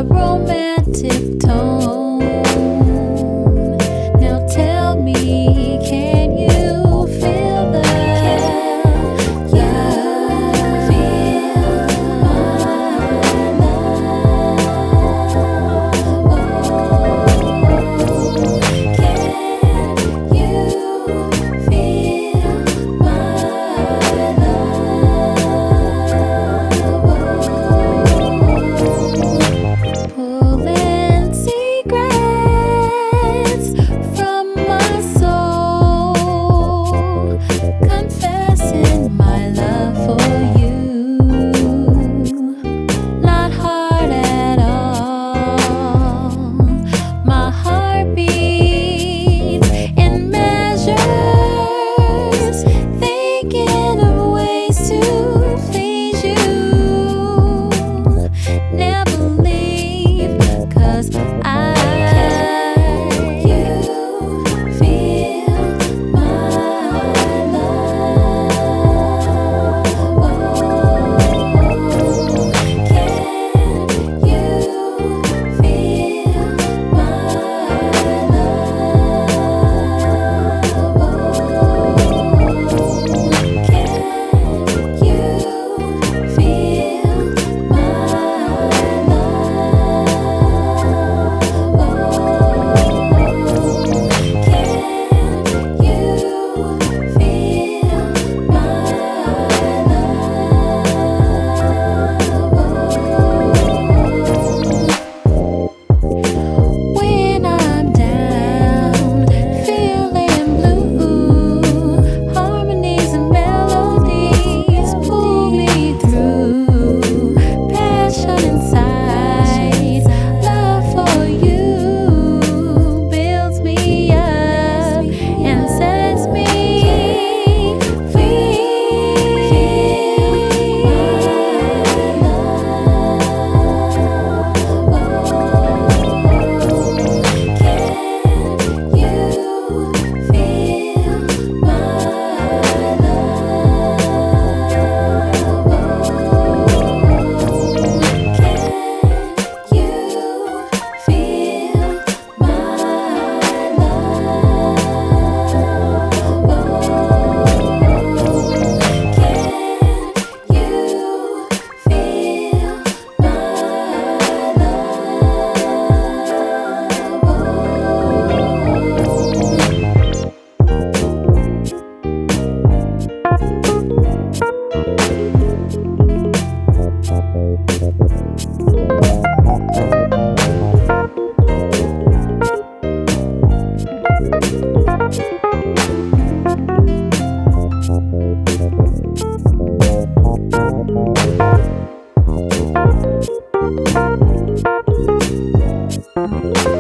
my romantic tone. Now tell me, can you feel that? Can you feel my pulling secrets from my soul, confessing my love for you. Not hard at all. My heart beats in measures, thinking of ways to please you. Never leave, 'cause you feel my love. Can you feel my when I'm down, feeling blue, harmonies and melodies pull me through. Passion inside, love for you builds me up and sets me free. Thank you.